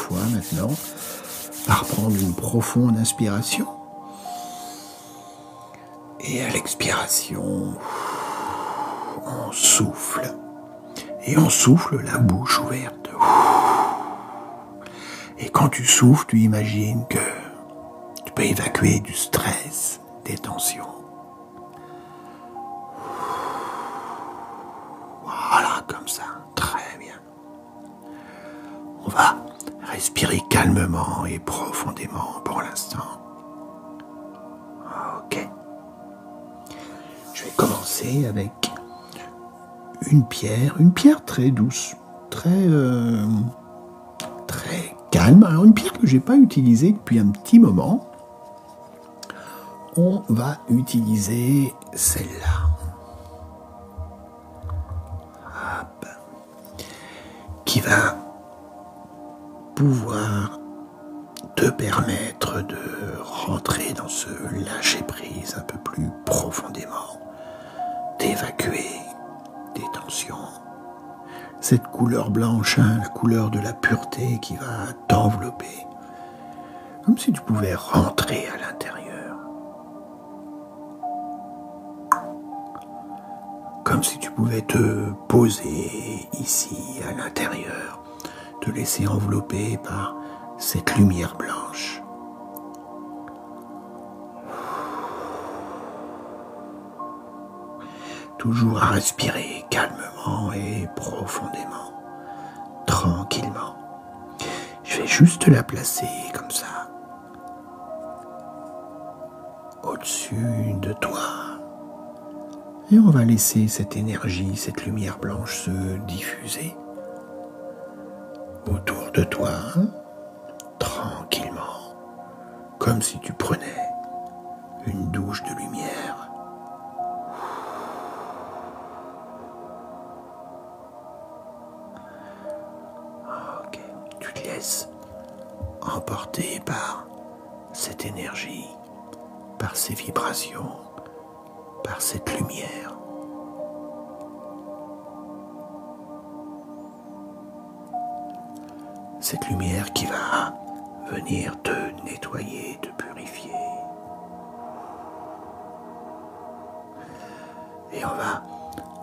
fois maintenant par prendre une profonde inspiration. Et à l'expiration, on souffle. Et on souffle la bouche ouverte. Et quand tu souffles, tu imagines que tu peux évacuer du stress, des tensions. Voilà, comme ça, très bien. On va respirer calmement et profondément pour l'instant. Ok. Je vais commencer avec une pierre très douce, très calme. Alors une pierre que je n'ai pas utilisée depuis un petit moment. On va utiliser celle-là. Hop. Qui va pouvoir te permettre de rentrer dans ce lâcher-prise un peu plus profondément, d'évacuer des tensions. Cette couleur blanche, la couleur de la pureté qui va t'envelopper, comme si tu pouvais rentrer à l'intérieur. Comme si tu pouvais te poser ici à l'intérieur, te laisser envelopper par cette lumière blanche. Toujours à respirer calmement et profondément, tranquillement. Je vais juste la placer comme ça, au-dessus de toi. Et on va laisser cette énergie, cette lumière blanche se diffuser autour de toi, tranquillement, comme si tu prenais une douche de lumière. Ok, tu te laisses emporter par cette énergie, par ces vibrations, par cette lumière. Cette lumière qui va venir te nettoyer, te purifier. Et on va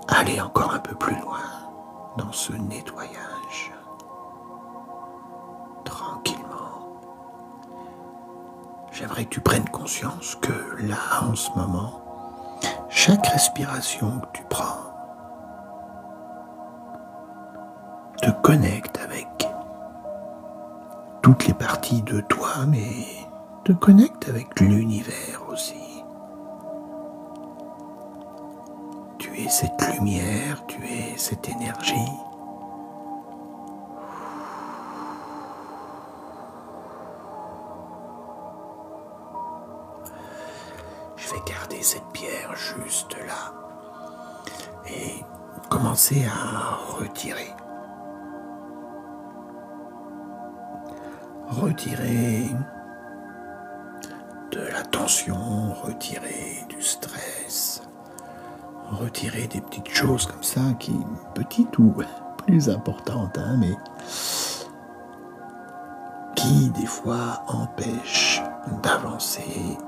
aller encore un peu plus loin dans ce nettoyage. Tranquillement. J'aimerais que tu prennes conscience que là, en ce moment, chaque respiration que tu prends te connecte avec toutes les parties de toi, mais te connecte avec l'univers aussi. Tu es cette lumière, tu es cette énergie. Je vais garder cette pierre juste là et commencer à retirer. Retirer de la tension, retirer du stress, retirer des petites choses comme ça, petites ou plus importantes, mais qui des fois empêchent d'avancer.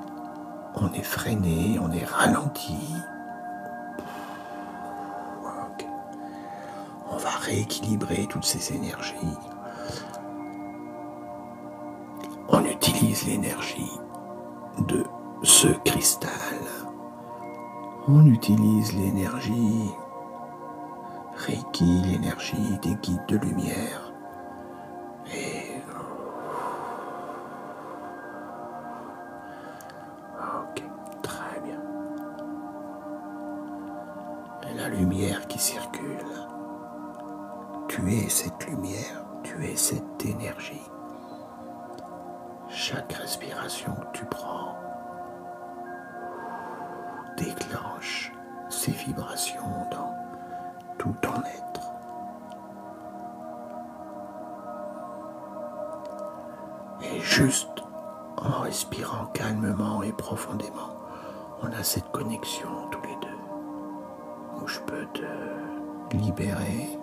On est freiné, on est ralenti. Okay. On va rééquilibrer toutes ces énergies. On utilise l'énergie de ce cristal. On utilise l'énergie Reiki, l'énergie des guides de lumière. Et ok, très bien. Et la lumière qui circule. Tu es cette lumière, tu es cette énergie. Chaque respiration que tu prends déclenche ces vibrations dans tout ton être. Et juste en respirant calmement et profondément, on a cette connexion tous les deux, où je peux te libérer,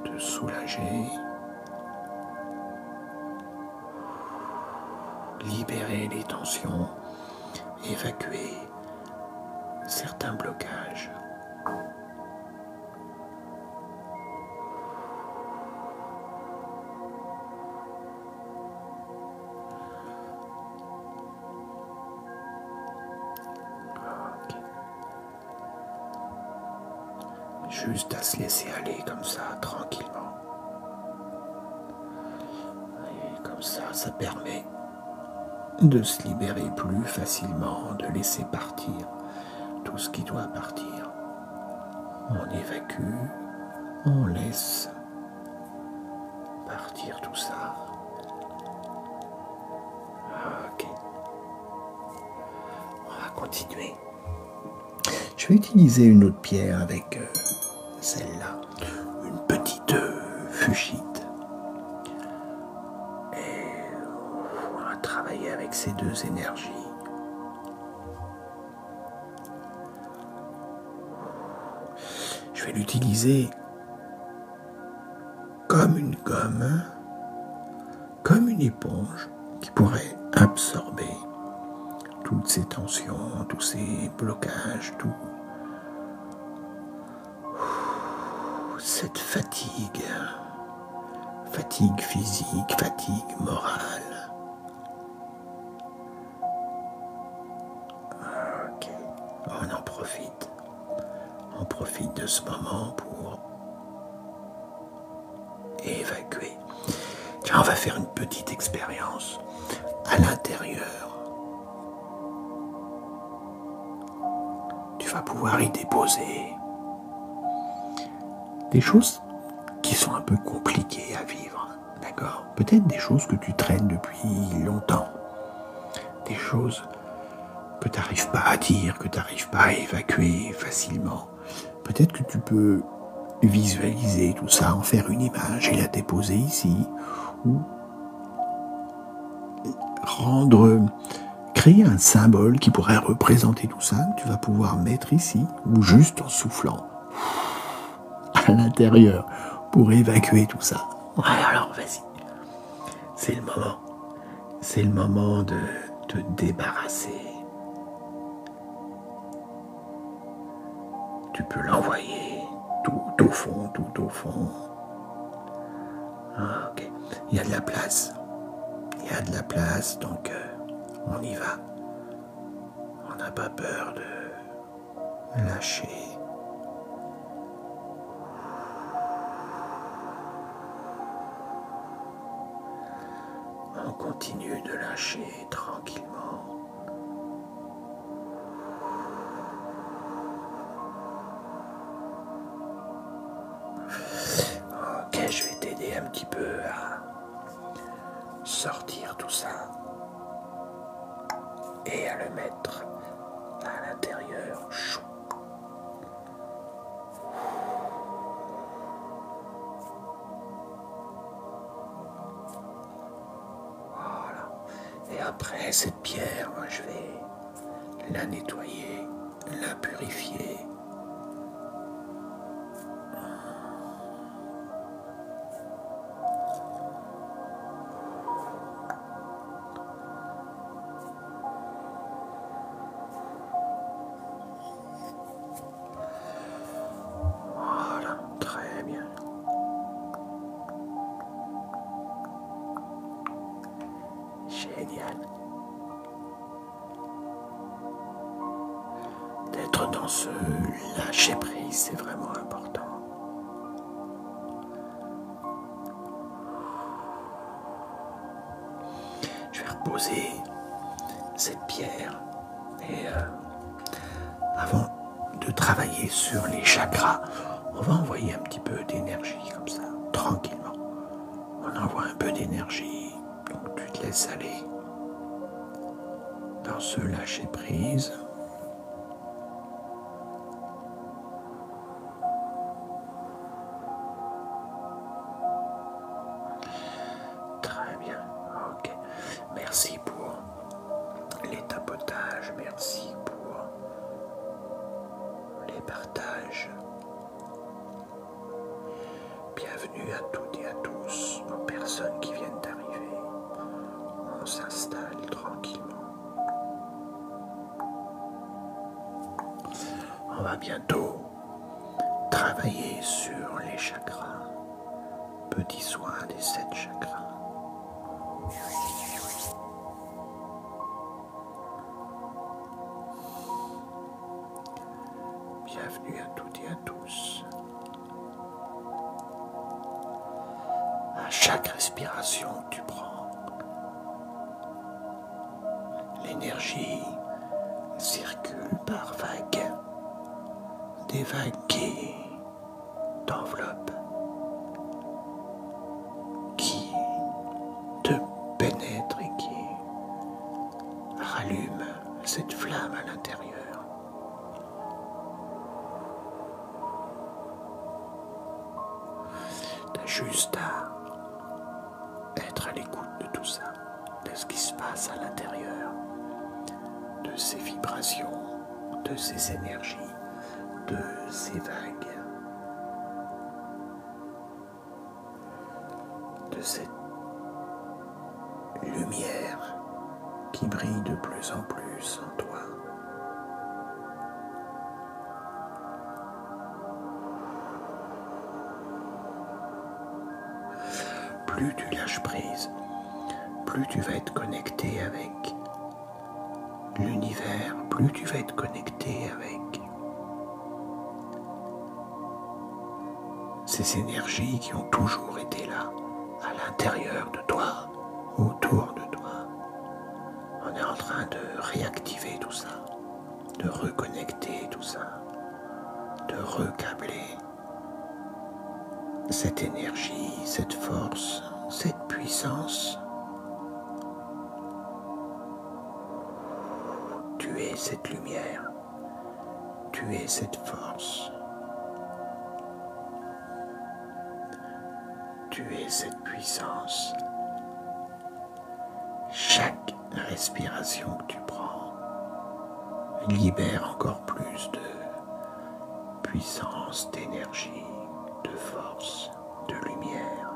te soulager, libérer les tensions, évacuer certains blocages. Ok. Juste à se laisser aller comme ça, tranquillement. Et comme ça permet de se libérer plus facilement, de laisser partir tout ce qui doit partir. On évacue, on laisse partir tout ça. Ok. On va continuer. Je vais utiliser une autre pierre avec celle-là, une petite fugite. Et on va travailler avec ces deux énergies. Je vais l'utiliser comme une gomme, comme une éponge qui pourrait absorber toutes ces tensions, tous ces blocages, toute cette fatigue physique, fatigue morale. Ok, on profite de ce moment pour évacuer. Tiens, on va faire une petite expérience à l'intérieur. Tu vas pouvoir y déposer des choses qui sont un peu compliquées à vivre, d'accord? Peut-être des choses que tu traînes depuis longtemps, des choses que tu n'arrives pas à dire, que tu n'arrives pas à évacuer facilement. Peut-être que tu peux visualiser tout ça, en faire une image et la déposer ici, ou créer un symbole qui pourrait représenter tout ça, que tu vas pouvoir mettre ici, ou juste en soufflant à l'intérieur pour évacuer tout ça. Ouais, alors vas-y. C'est le moment. C'est le moment de te débarrasser. Tu peux l'envoyer tout au fond, tout au fond. Ah, ok. Il y a de la place. Il y a de la place, donc on y va. On n'a pas peur de lâcher. On continue de lâcher tranquillement. Ok, je vais t'aider un petit peu à sortir tout ça et à le mettre à l'intérieur. Voilà. Et après cette pierre, moi, je vais la nettoyer, la purifier. Voilà, très bien. Génial. D'être dans ce lâcher prise, c'est vraiment important. Je vais reposer cette pierre et avant de travailler sur les chakras, on va envoyer un petit peu d'énergie comme ça, tranquillement. On envoie un peu d'énergie, donc tu te laisses aller dans ce lâcher prise. Très bien, ok. Merci pour les tapotages, merci pour les partages. Bienvenue à toutes et à tous, aux personnes qui viennent d'arriver. On s'installe tranquillement. va bientôt travailler sur les chakras, petits soins des 7 chakras. Bienvenue à toutes et à tous. À chaque respiration que tu prends, l'énergie circule par vagues, des vagues qui t'enveloppent, qui te pénètrent et qui rallument cette flamme à l'intérieur. T'as juste à être à l'écoute de tout ça, de ce qui se passe à l'intérieur, de ces vibrations, de ces énergies, de ces vagues, de cette lumière qui brille de plus en plus en toi. Plus tu lâches prise, plus tu vas être connecté avec l'univers, plus tu vas être connecté avec ces énergies qui ont toujours été là, à l'intérieur de toi, autour de toi. On est en train de réactiver tout ça, de reconnecter tout ça, de recabler cette énergie, cette force, cette puissance. Tu es cette lumière, tu es cette force, tu es cette puissance. Chaque respiration que tu prends libère encore plus de puissance, d'énergie, de force, de lumière.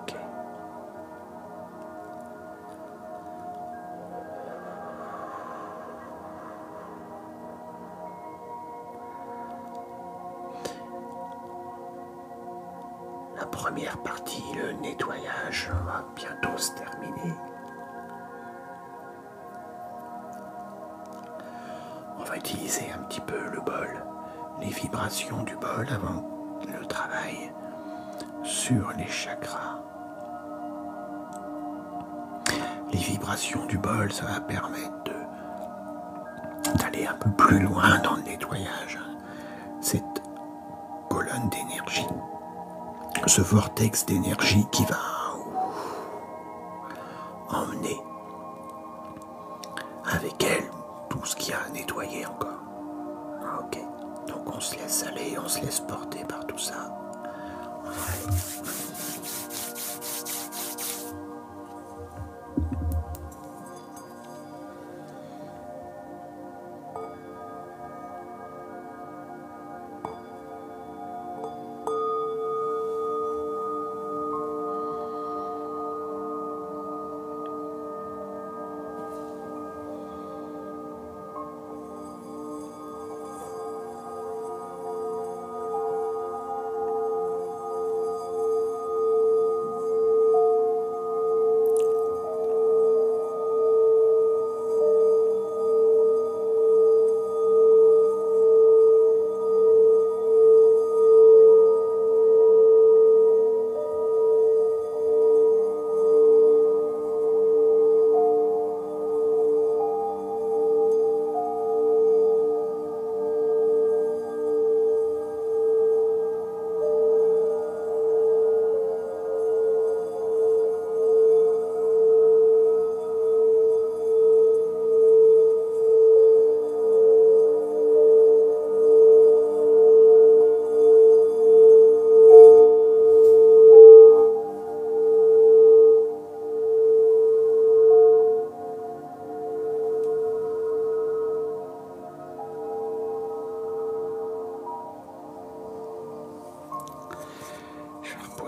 Ok. La première partie, le nettoyage, va bientôt se terminer. On va utiliser un petit peu le bol, les vibrations du bol avant le travail sur les chakras. Les vibrations du bol, ça va permettre d'aller un peu plus loin dans le nettoyage. Cette colonne d'énergie, ce vortex d'énergie qui va emmener avec elle tout ce qu'il y a à nettoyer encore. Ok, donc on se laisse aller, on se laisse porter par tout ça.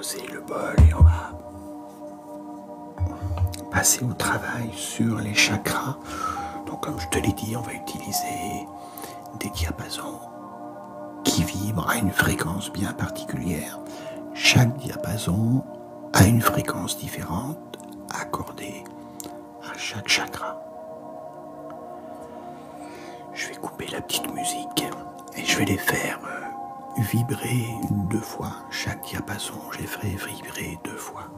poser le bol et on va passer au travail sur les chakras. Donc comme je te l'ai dit, on va utiliser des diapasons qui vibrent à une fréquence bien particulière. Chaque diapason a une fréquence différente accordée à chaque chakra. Je vais couper la petite musique et je vais les faire vibrer 2 fois. Chaque diapason, je les ferai vibrer 2 fois.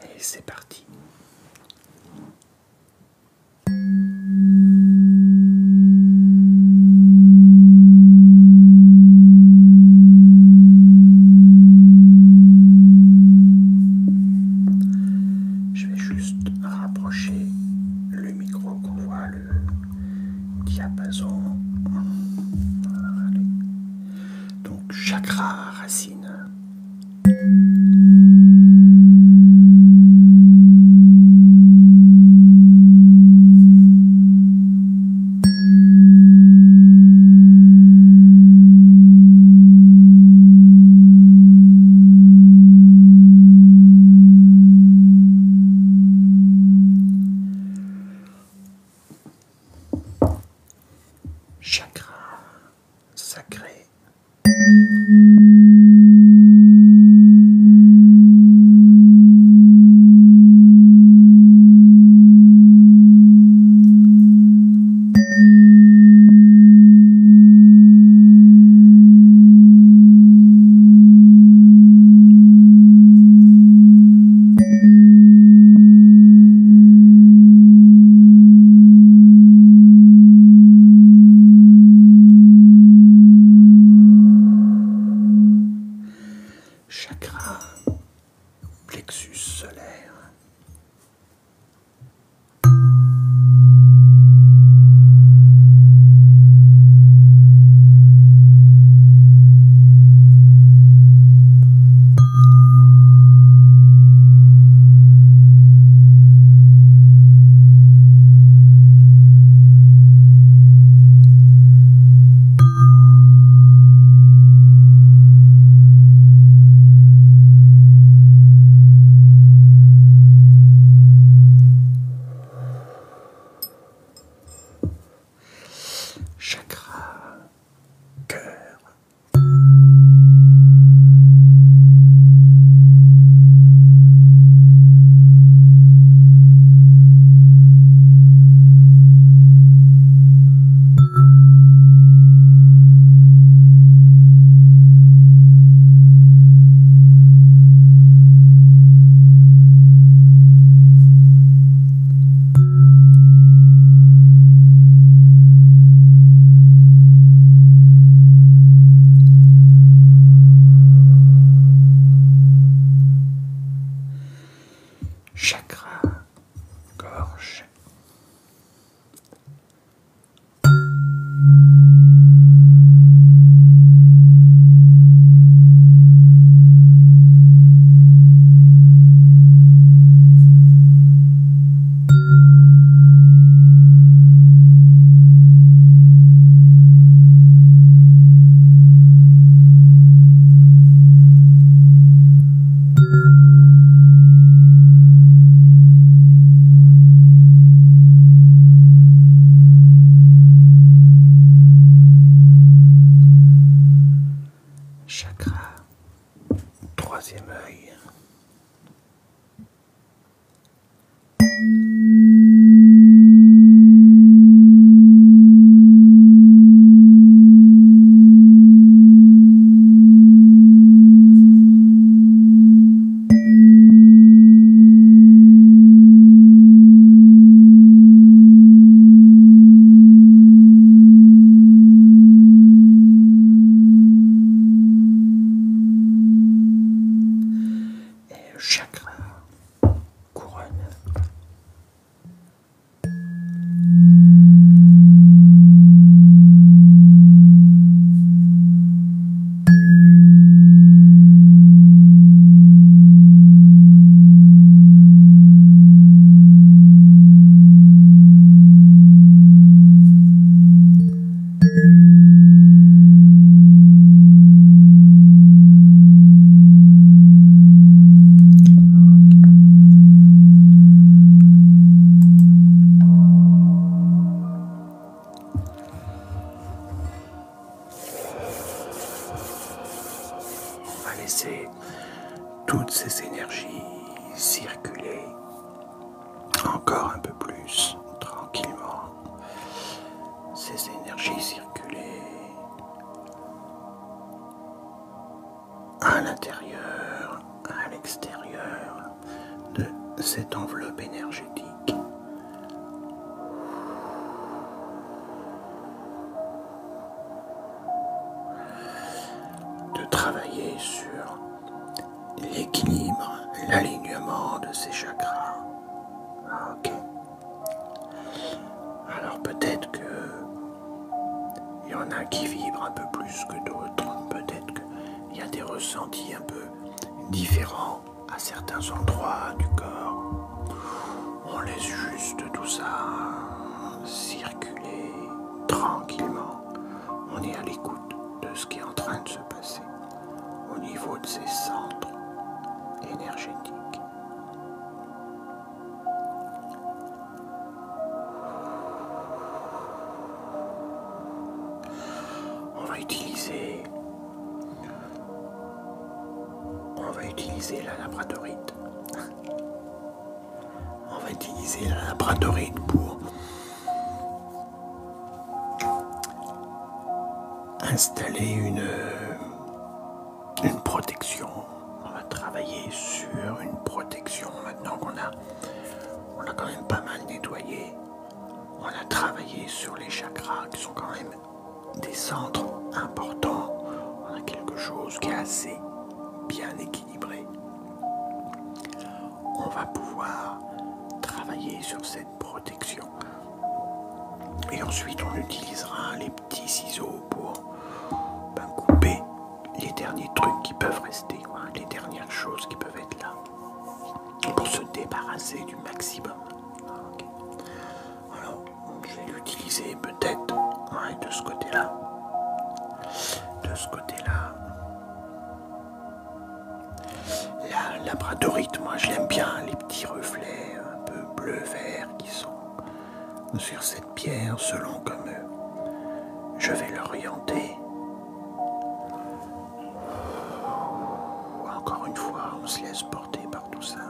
Et c'est parti. Je vais juste rapprocher le micro qu'on voit le diapason. Allez. Donc chakra racine. Chakra sacré. Chakra plexus solaire. Chakra cœur. Chakra gorge. Chakra troisième œil. Chakra couronne. laisser toutes ces énergies circuler encore un peu plus tranquillement. Ces énergies circuler à l'intérieur, à l'extérieur de cette enveloppe énergétique. De travailler sur l'équilibre, l'alignement de ces chakras. Ok. Alors peut-être que il y en a qui vibrent un peu plus que d'autres. Peut-être qu'il y a des ressentis un peu différents à certains endroits du corps. On laisse juste tout ça circuler tranquillement. On est à l'écoute de ce qui est en train de se passer au niveau de ces centres énergétiques. On va utiliser la labradorite. On va utiliser la labradorite pour installer une protection. On va travailler sur une protection maintenant qu'on a quand même pas mal nettoyé. On a travaillé sur les chakras qui sont quand même des centres importants. On a quelque chose qui est assez bien équilibré. On va pouvoir travailler sur cette protection. Et ensuite, on utilisera les petits ciseaux pour couper les derniers trucs qui peuvent rester, les dernières choses qui peuvent être là, pour se débarrasser du maximum. Okay. Alors, je vais l'utiliser peut-être de ce côté-là. De ce côté-là. La labradorite, moi je l'aime bien, les petits reflets un peu bleu-vert qui sont sur cette pierre selon comme je vais l'orienter. Encore une fois, on se laisse porter par tout ça.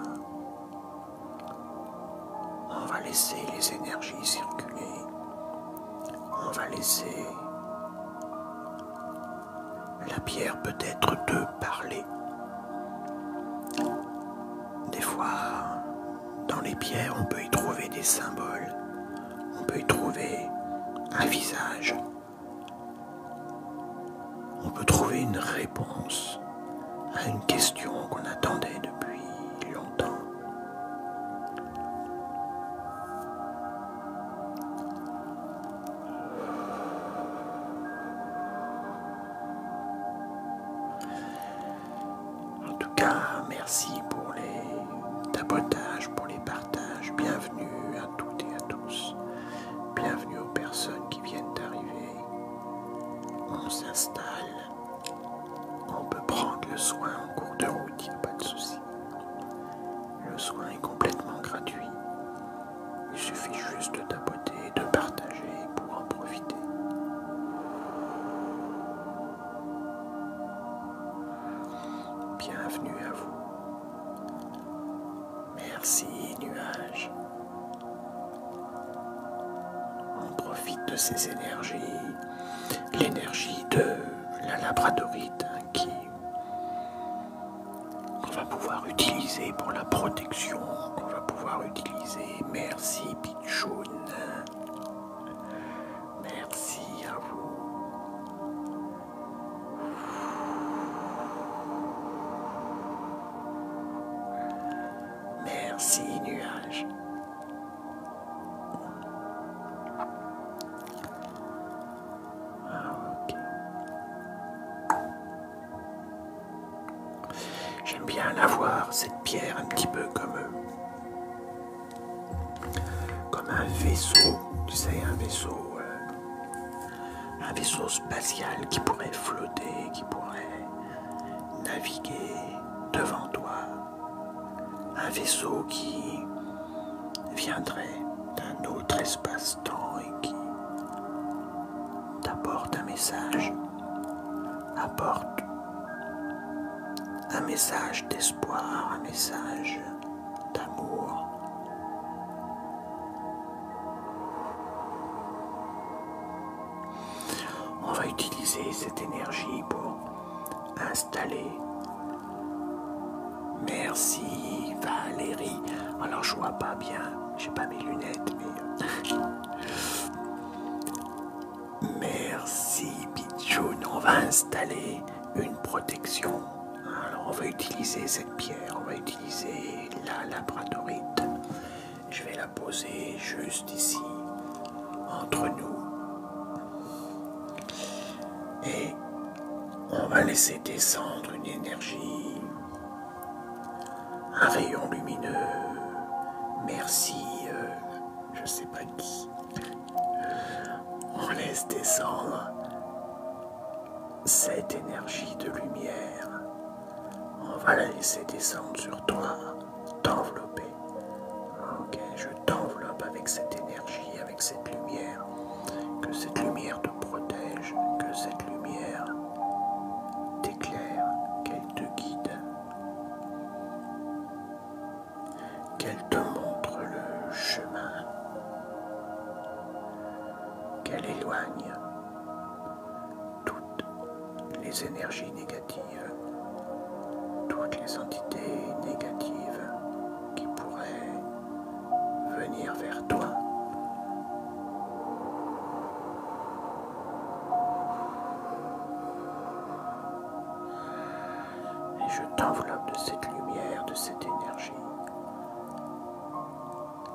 On va laisser les énergies circuler. On va laisser la pierre peut-être te parler. Des fois, dans les pierres, on peut y trouver des symboles. On peut y trouver un visage. On peut trouver une réponse à une question qu'on attendait depuis longtemps. En tout cas, merci pour les tapotages, pour les partages. Bienvenue à toutes et à tous. Bienvenue aux personnes qui viennent d'arriver. On s'installe. On peut prendre le soin en cours de route, il n'y a pas de souci. Le soin est complètement gratuit. Il suffit juste de tapoter, de partager pour en profiter. Bienvenue à vous. Merci, nuages. On profite de ces énergies. L'énergie de la labradorite qu'on va pouvoir utiliser pour la protection, qu'on va pouvoir utiliser. Merci Pichoun. Merci à vous. Merci nuages. J'aime bien la voir, cette pierre, un petit peu comme un vaisseau, tu sais, un vaisseau spatial qui pourrait flotter, qui pourrait naviguer devant toi. Un vaisseau qui viendrait d'un autre espace-temps et qui t'apporte un message, apporte un message d'espoir, un message d'amour. On va utiliser cette énergie pour installer. Merci Valérie. Alors je vois pas bien, j'ai pas mes lunettes, mais merci Pichoun. On va installer une protection. Alors on va utiliser cette pierre, on va utiliser la labradorite. Je vais la poser juste ici, entre nous. Et on va laisser descendre une énergie, un rayon lumineux. Merci, je sais pas qui. On laisse descendre cette énergie de lumière. On va la laisser descendre sur toi, t'envelopper. Ok, je t'enveloppe avec cette énergie, avec cette lumière. Que cette lumière te protège, que cette lumière t'éclaire, qu'elle te guide, qu'elle te montre le chemin, qu'elle éloigne toutes les énergies négatives, toutes les entités négatives qui pourraient venir vers toi. Et je t'enveloppe de cette lumière, de cette énergie,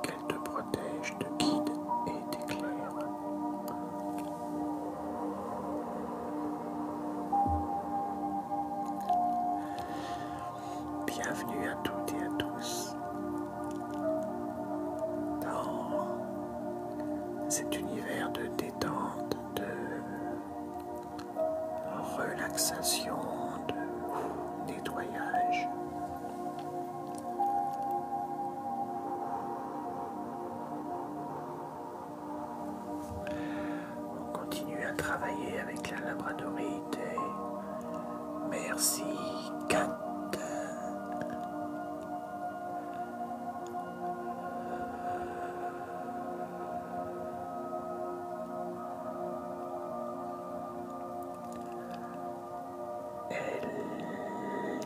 qu'elle te protège, te guide et t'éclaire. Bienvenue à toutes et à tous dans cet univers de détente, de relaxation, de nettoyage. On continue à travailler avec la labradorite et merci Kat.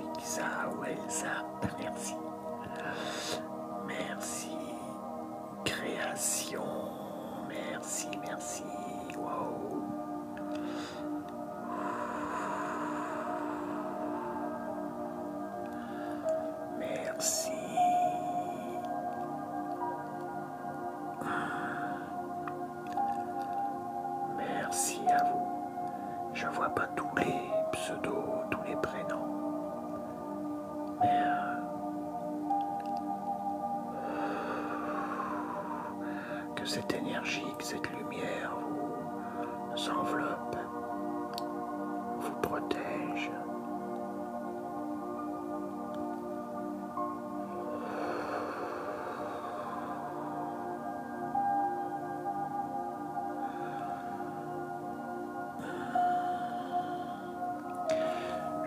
Elisa ou Elsa, merci. Merci. Création, merci, merci. Wow. Merci. Merci à vous. Je vois pas tous les pseudos, tous les prénoms. Mais que cette énergie, que cette lumière vous enveloppe, vous protège.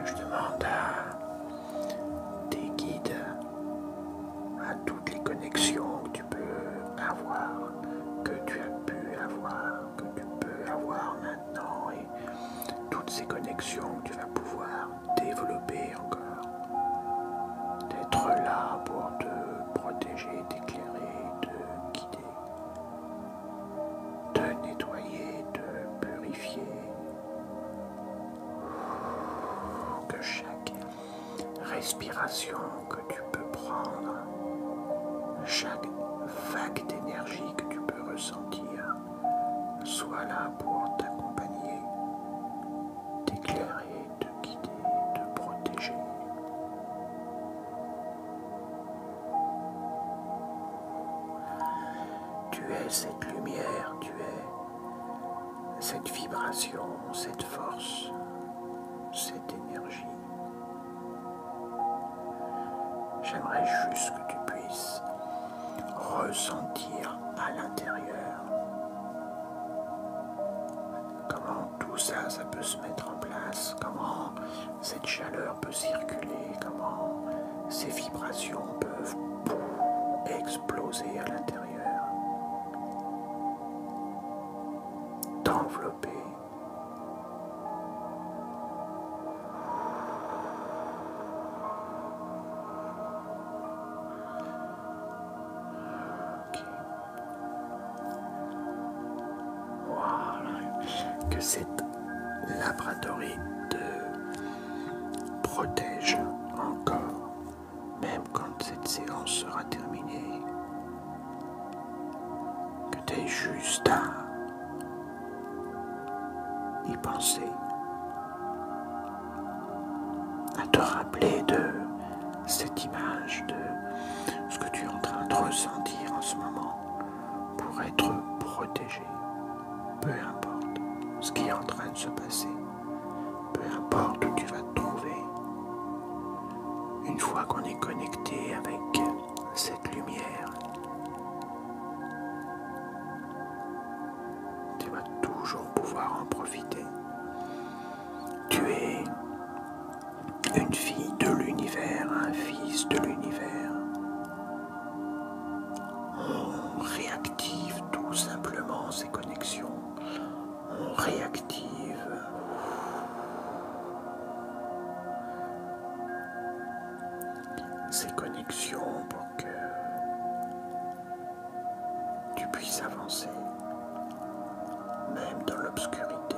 Je demande à tes guides, à toutes les connexions que tu peux avoir, que tu as pu avoir, que tu peux avoir maintenant, et toutes ces connexions que tu vas pouvoir développer encore, d'être là pour te protéger, t'éclairer, te guider, te nettoyer, te purifier. Que chaque respiration que tu peux prendre, chaque vague d'énergie que tu peux ressentir, soit là pour t'accompagner, t'éclairer, te guider, te protéger. Tu es cette lumière, tu es cette vibration, cette force, cette énergie. J'aimerais juste que tu puisses ressentir à l'intérieur comment tout ça peut se mettre en place, comment cette chaleur peut circuler, comment ces vibrations peuvent exploser à l'intérieur, t'envelopper. Que cette labradorite te protège encore, même quand cette séance sera terminée, que tu aies juste à y penser, à te rappeler de cette image, de ce que tu es en train de ressentir en ce moment pour être protégé, peu importe ce qui est en train de se passer, peu importe où tu vas te trouver. Une fois qu'on est connecté avec cette lumière, tu vas toujours pouvoir en profiter. Tu es une fille de l'univers, un fils de l'univers. On réactive tout simplement ces connexions. On réactive ces connexions pour que tu puisses avancer, même dans l'obscurité.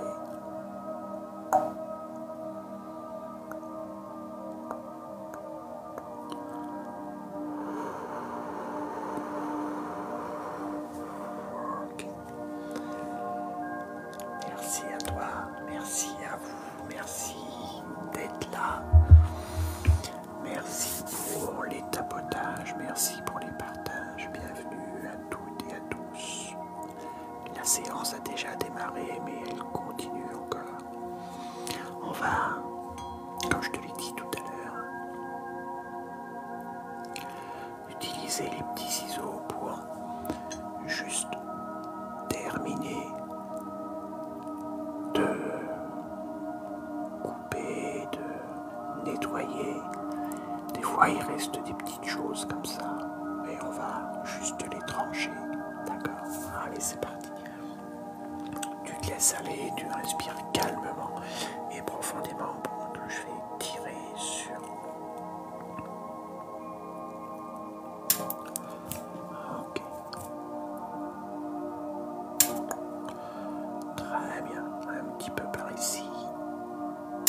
Okay. Merci à toi, merci à vous, merci d'être là. Merci pour les tapotages, merci pour les partages, bienvenue à toutes et à tous. La séance a déjà démarré, mais elle continue encore. On va, comme je te l'ai dit tout à l'heure, utiliser les petits ciseaux pour juste terminer de couper, de nettoyer. Des fois, il reste des petites choses comme ça, et on va juste les trancher. D'accord? Allez, c'est parti. Tu te laisses aller, tu respires calmement et profondément pendant que je vais tirer sur. Ok. Très bien. Un petit peu par ici.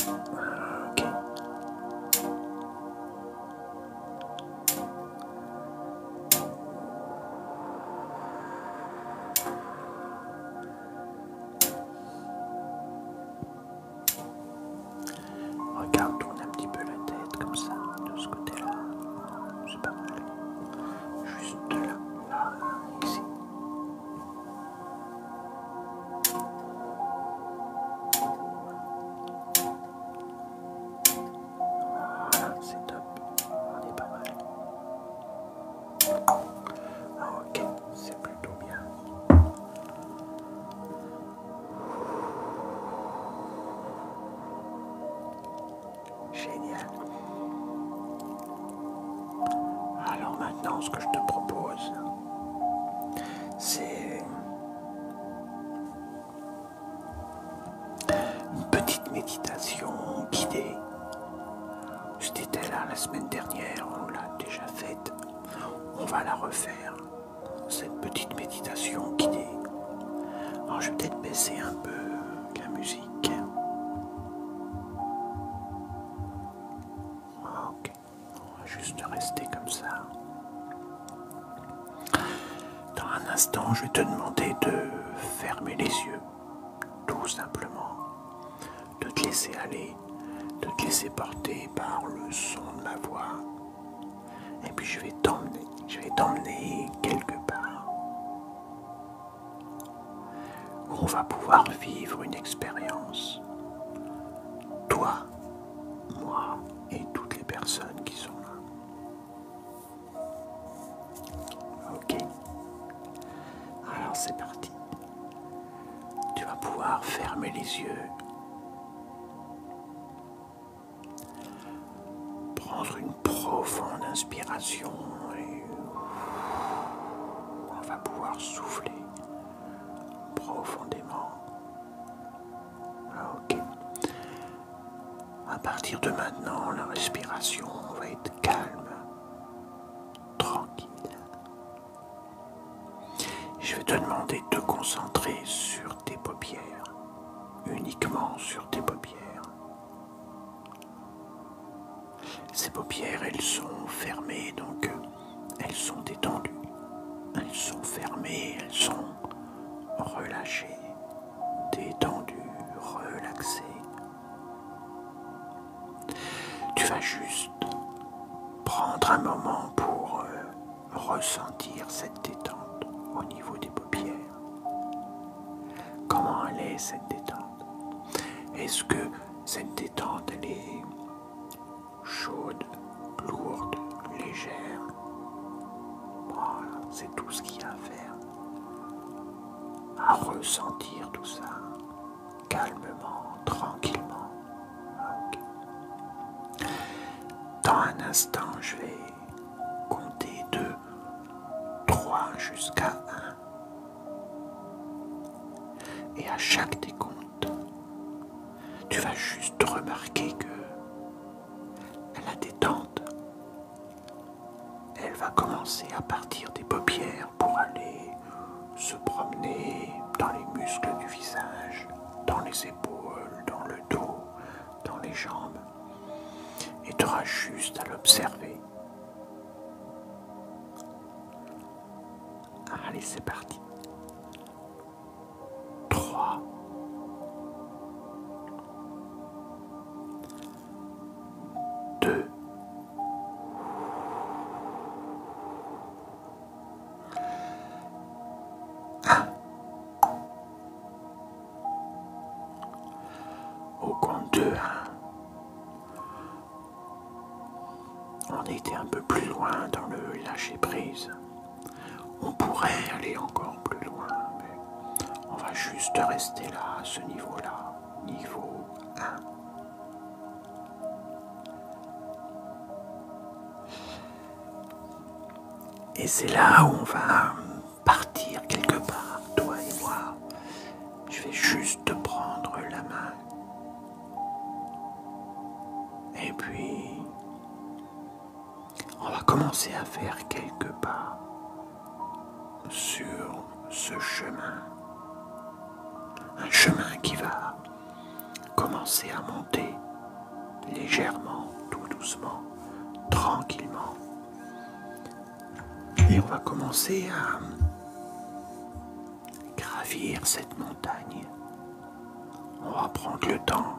Ok. Regarde, tourne un petit peu la tête comme ça, de ce côté-là. C'est pas mal. Juste là, là, ici. Voilà, c'est top. On est pas mal. Ok, c'est plutôt bien. Génial. Alors maintenant, ce que je te propose, c'est une petite méditation guidée. C'était là la semaine dernière, on l'a déjà faite. On va la refaire, cette petite méditation guidée. Alors je vais peut-être baisser un peu la musique. Ok, on va juste rester comme ça. Dans un instant, je vais te demander de fermer les yeux, tout simplement, de te laisser aller, de te laisser porter par le son de ma voix. Et puis je vais t'emmener quelque part où on va pouvoir vivre une expérience. Toi, moi et toutes les personnes qui sont là. Ok. Alors c'est parti. Tu vas pouvoir fermer les yeux profonde inspiration et on va pouvoir souffler profondément. Ok. À partir de maintenant, la respiration va être calme, tranquille. Je vais te demander de te concentrer sur tes paupières, uniquement sur tes paupières. Ces paupières, elles sont fermées, donc elles sont détendues. Elles sont fermées, elles sont relâchées, détendues, relaxées. Tu vas juste prendre un moment pour ressentir cette détente au niveau des paupières. Comment elle est cette détente? Est-ce que cette détente elle est chaude, lourde, légère? Voilà, c'est tout ce qu'il y a à faire. À ressentir tout ça calmement, tranquillement. Okay. Dans un instant, je vais compter de 3 jusqu'à 1. Et à chaque décompte, tu vas juste remarquer que la détente, elle va commencer à partir des paupières pour aller se promener dans les muscles du visage, dans les épaules, dans le dos, dans les jambes. Et tu auras juste à l'observer. Allez, c'est parti. 3, 2, 1. Au compte de 1, on était un peu plus loin dans le lâcher prise. On pourrait aller encore plus loin, mais on va juste rester là, à ce niveau-là, niveau 1. Et c'est là où on va partir quelque part, toi et moi. Je vais juste te prendre la main. Et puis, on va commencer à faire quelques pas sur ce chemin. Un chemin qui va commencer à monter légèrement, tout doucement, tranquillement. Et on va commencer à gravir cette montagne. On va prendre le temps.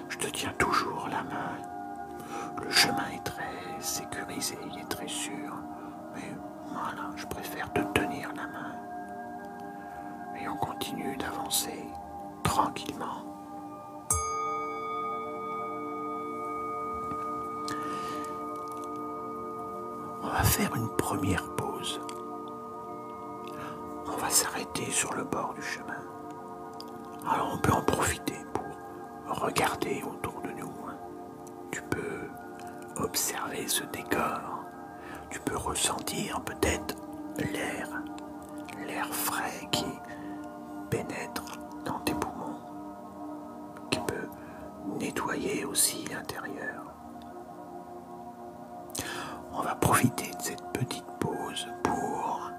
Je te tiens toujours la main. Le chemin est très sécurisé, il est très sûr. Mais voilà, je préfère te tenir la main. Et on continue d'avancer tranquillement. On va faire une première pause. On va s'arrêter sur le bord du chemin. Alors on peut en profiter pour regarder autour de nous. Tu peux observer ce décor. Tu peux ressentir peut-être l'air frais qui pénètre dans tes poumons, qui peut nettoyer aussi l'intérieur. On va profiter de cette petite pause pour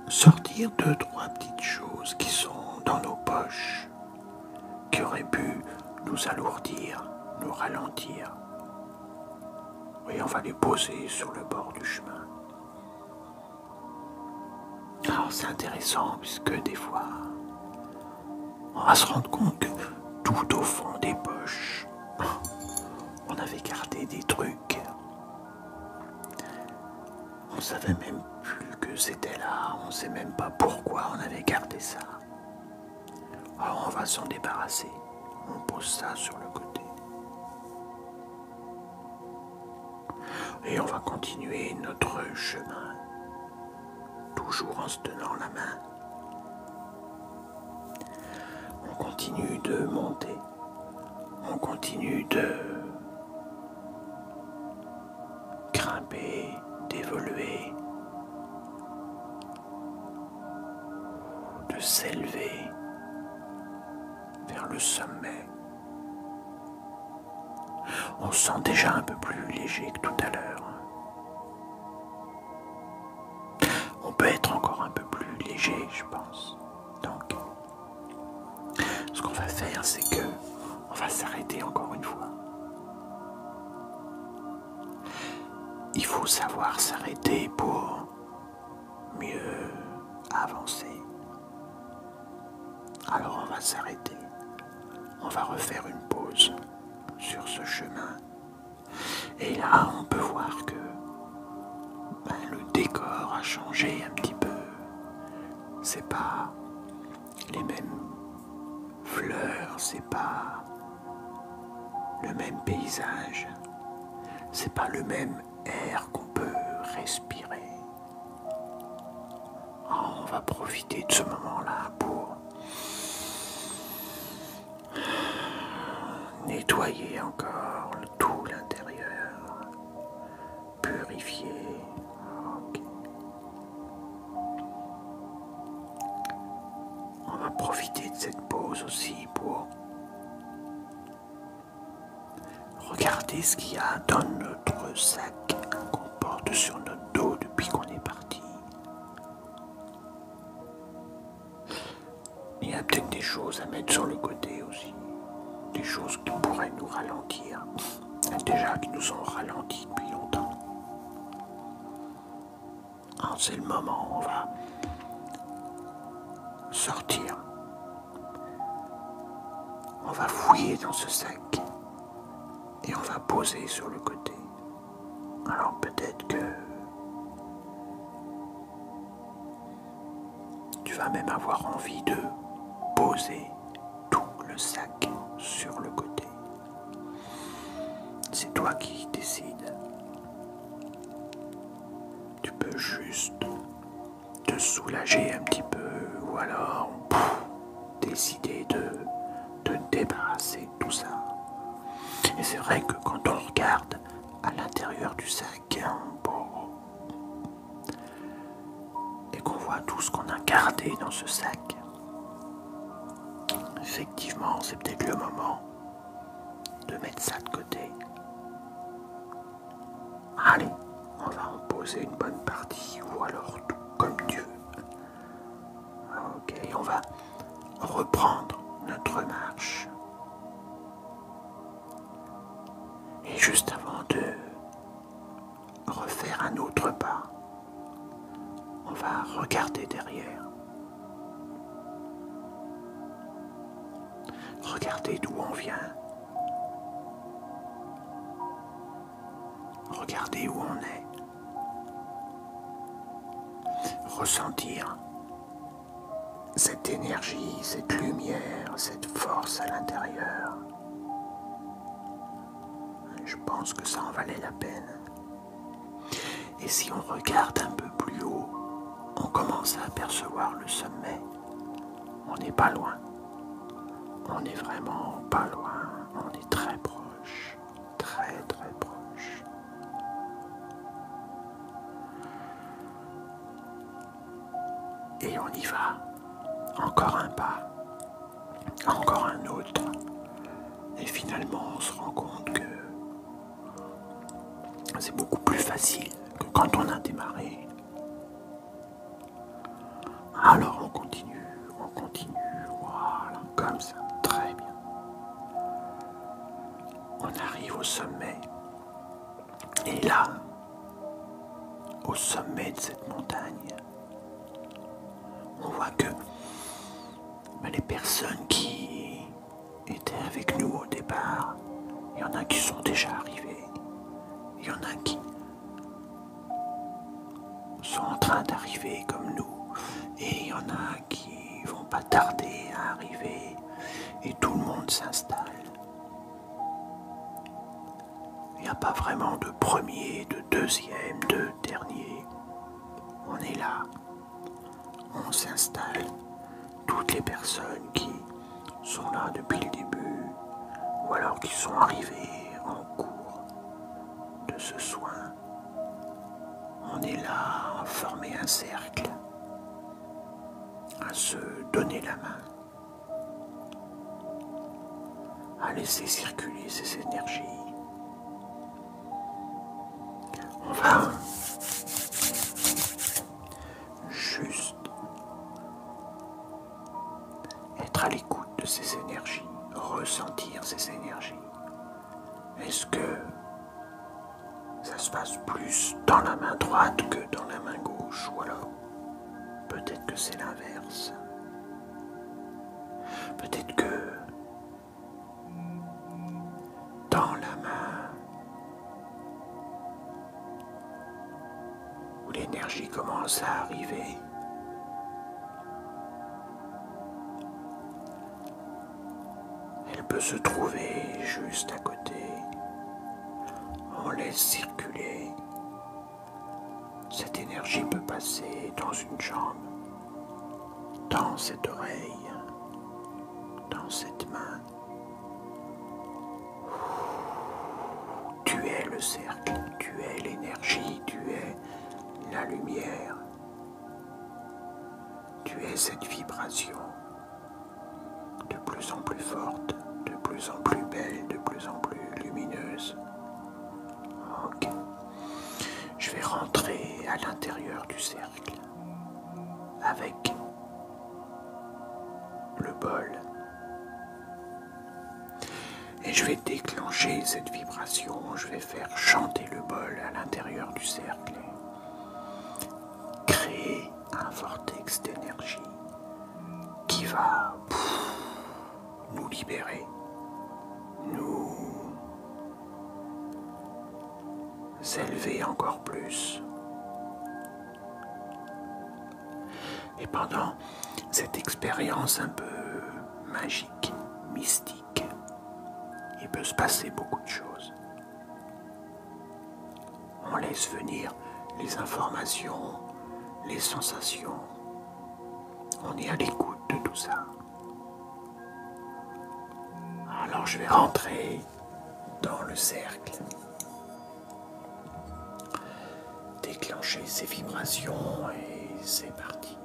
sortir 2-3 petites choses qui sont dans nos poches, qui auraient pu nous alourdir, nous ralentir. Et on va les poser sur le bord du chemin. Alors c'est intéressant puisque des fois, on va se rendre compte que tout au fond des poches, on avait gardé des trucs. On savait même plus que c'était là, on sait même pas pourquoi on avait gardé ça. Alors on va s'en débarrasser. On pose ça sur le côté. Et on va continuer notre chemin, toujours en se tenant la main. On continue de monter. On continue de grimper, d'évoluer, de s'élever vers le sommet. On se sent déjà un peu plus léger que tout à l'heure. On peut être encore un peu plus léger, je pense. Donc, ce qu'on va faire, c'est que on va s'arrêter encore une fois. Il faut savoir s'arrêter pour mieux avancer. Alors on va s'arrêter. On va refaire une pause sur ce chemin. Et là, on peut voir que le décor a changé un petit peu. C'est pas les mêmes fleurs, c'est pas le même paysage, c'est pas le même air qu'on peut respirer. On va profiter de ce moment-là pour nettoyer encore tout l'intérieur, purifier. Okay. On va profiter de cette pause aussi pour regarder ce qu'il y a dans notre sac qu'on porte sur notre dos depuis qu'on est parti. Il y a peut-être des choses à mettre sur le côté aussi. Des choses qui pourraient nous ralentir. Déjà qui nous ont ralenti depuis longtemps. Alors c'est le moment où on va sortir. On va fouiller dans ce sac et on va poser sur le côté. Alors peut-être que tu vas même avoir envie de poser tout le sac sur le côté. C'est toi qui décides. Tu peux juste te soulager un petit peu ou alors décider de te débarrasser de tout ça. Et c'est vrai que quand on regarde à l'intérieur du sac et qu'on voit tout ce qu'on a gardé dans ce sac, effectivement c'est peut-être le moment de mettre ça de côté. Allez, on va en poser une bonne partie ou alors tout comme tu veux. Ok, on va reprendre notre marche. Et juste avant de refaire un autre pas, on va regarder derrière. Regardez d'où on vient. Regardez où on est. Ressentir cette énergie, cette lumière, cette force à l'intérieur. Je pense que ça en valait la peine. Et si on regarde un peu plus haut, on commence à apercevoir le sommet. On n'est pas loin. On n'est vraiment pas loin. On est très proche. Très très proche. Et on y va. Encore un pas. Encore un autre. Et finalement, on se rend compte que c'est beaucoup plus facile que quand on a démarré. Alors on continue, voilà, comme ça, très bien. On arrive au sommet. Et là, au sommet de cette montagne, on voit que les personnes qui étaient avec nous au départ, il y en a qui sont déjà arrivés. Il y en a qui sont en train d'arriver comme nous. Et il y en a qui vont pas tarder à arriver. Et tout le monde s'installe. Il n'y a pas vraiment de premier, de deuxième, de dernier. On est là. On s'installe. Toutes les personnes qui sont là depuis le début ou alors qui sont arrivés en cours de ce soin. On est là à former un cercle, à se donner la main, à laisser circuler ces énergies. On va juste être à l'écoute de ces énergies, ressentir ces énergies. Est-ce que ça se passe plus dans la main droite que dans la main gauche, ou alors peut-être que c'est l'inverse. Peut-être que dans la main où l'énergie commence à arriver, elle peut se trouver juste à côté. On laisse circuler. Cette énergie peut passer dans une jambe, dans cette oreille, dans cette main. Tu es le cercle, tu es l'énergie, tu es la lumière. Tu es cette vibration de plus en plus forte, de plus en plus belle, de plus en plus lumineuse. Ok. Je vais rentrer à l'intérieur du cercle avec le bol. Et je vais déclencher cette vibration, je vais faire chanter le bol à l'intérieur du cercle. Créer un vortex d'énergie qui va nous libérer, nous élever encore plus. Et pendant cette expérience un peu magique, mystique, il peut se passer beaucoup de choses. On laisse venir les informations, les sensations. On est à l'écoute de tout ça. Alors je vais rentrer dans le cercle, déclencher ces vibrations et c'est parti.